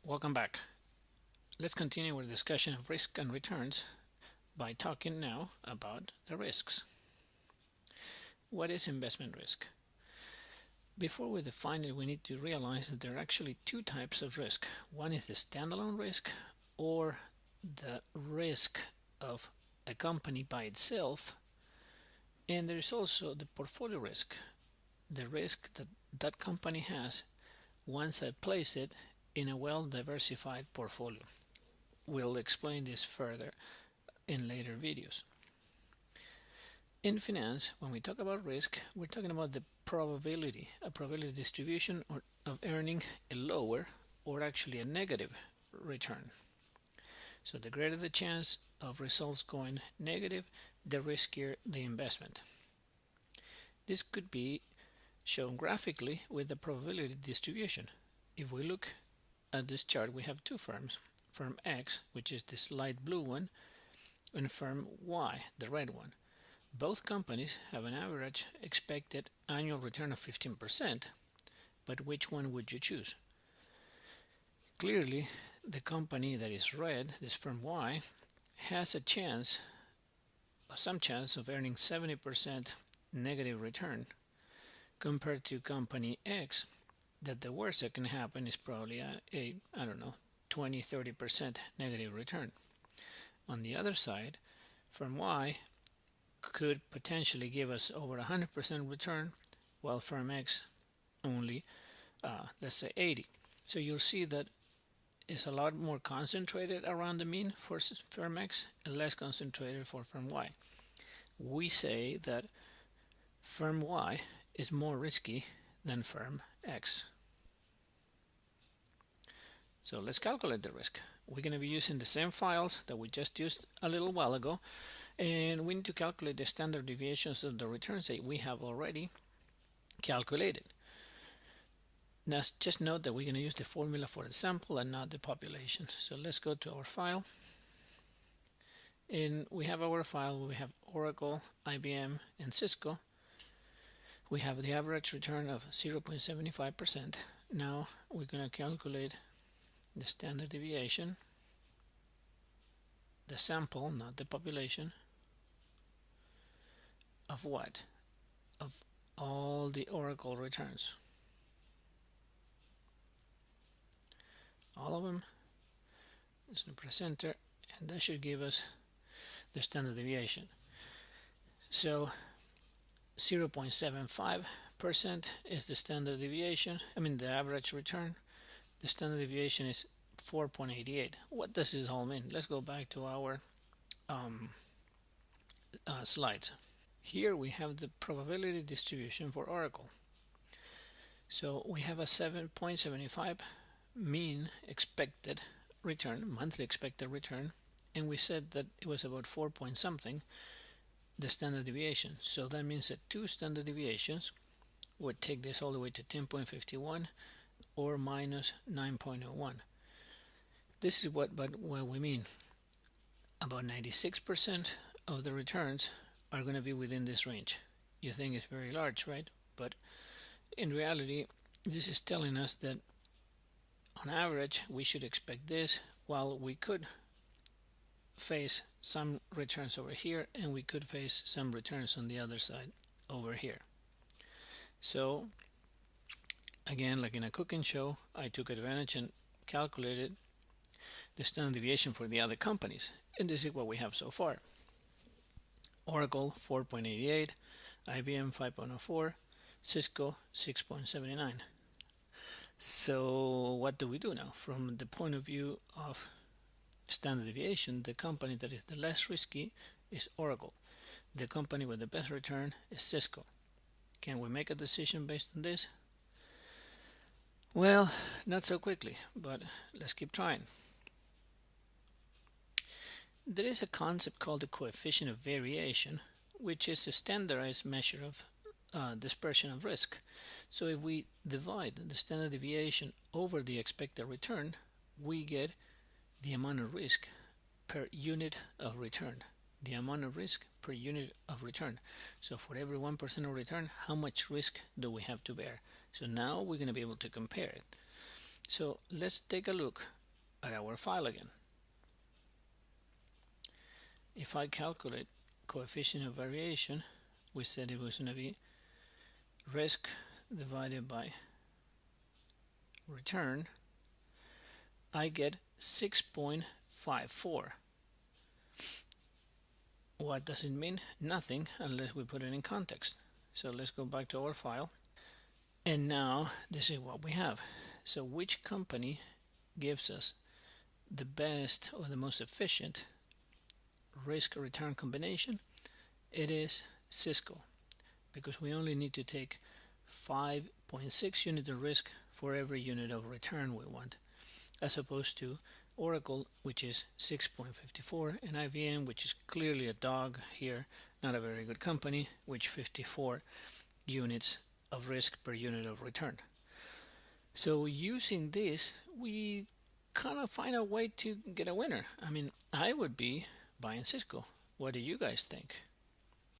Welcome back. Let's continue our discussion of risk and returns by talking now about the risks. What is investment risk? Before we define it, we need to realize that there are actually two types of risk. One is the standalone risk, or the risk of a company by itself, and there is also the portfolio risk, the risk that that company has once I place it in a well-diversified portfolio. We'll explain this further in later videos. In finance, when we talk about risk, we're talking about the probability, a probability distribution of earning a lower or actually a negative return. So the greater the chance of results going negative, the riskier the investment. This could be shown graphically with the probability distribution. If we look at this chart, we have two firms. Firm X, which is this light blue one, and firm Y, the red one. Both companies have an average expected annual return of 15%, but which one would you choose? Clearly, the company that is red, this firm Y, has a chance, or some chance of earning 70% negative return compared to company X, that the worst that can happen is probably a 20-30% negative return. On the other side, firm Y could potentially give us over 100% return, while firm X only, let's say 80. So you'll see that it's a lot more concentrated around the mean for firm X and less concentrated for firm Y. We say that firm Y is more risky than firm X. So let's calculate the risk. We're going to be using the same files that we just used a little while ago, and we need to calculate the standard deviations of the returns that we have already calculated. Now just note that we're going to use the formula for the sample and not the population. So let's go to our file, and we have our file. We have Oracle, IBM, and Cisco. We have the average return of 0.75%. Now we're going to calculate the standard deviation, the sample, not the population, of what? Of all the Oracle returns. All of them. Let's press enter, and that should give us the standard deviation. So 0.75% is the standard deviation, the average return. The standard deviation is 4.88. What does this all mean? Let's go back to our slides. Here we have the probability distribution for Oracle. So we have a 7.75 mean expected return, monthly expected return, and we said that it was about 4 point something, the standard deviation. So that means that two standard deviations would take this all the way to 10.51 or minus 9.01. This is what we mean. About 96% of the returns are going to be within this range. You think it's very large, right? But in reality, this is telling us that on average we should expect this, while we could face some returns over here and we could face some returns on the other side over here. So again, like in a cooking show, I took advantage and calculated the standard deviation for the other companies, and this is what we have so far. Oracle 4.88, IBM 5.04, Cisco 6.79. So what do we do now? From the point of view of standard deviation, the company that is the less risky is Oracle. The company with the best return is Cisco. Can we make a decision based on this? Well, not so quickly, but let's keep trying. There is a concept called the coefficient of variation, which is a standardized measure of dispersion of risk. So if we divide the standard deviation over the expected return, we get the amount of risk per unit of return. The amount of risk per unit of return. So for every 1% of return, how much risk do we have to bear? So now we're going to be able to compare it. So let's take a look at our file again. If I calculate coefficient of variation, we said it was going to be risk divided by return. I get 6.54. What does it mean? Nothing unless we put it in context. So let's go back to our file. And now this is what we have. So which company gives us the best or the most efficient risk return combination? It is Cisco, because we only need to take 5.6 units of risk for every unit of return we want, as opposed to Oracle, which is 6.54, and IBM, which is clearly a dog here, not a very good company, which 54 units of risk per unit of return. So using this, we kind of find a way to get a winner. I mean, I would be buying Cisco. What do you guys think?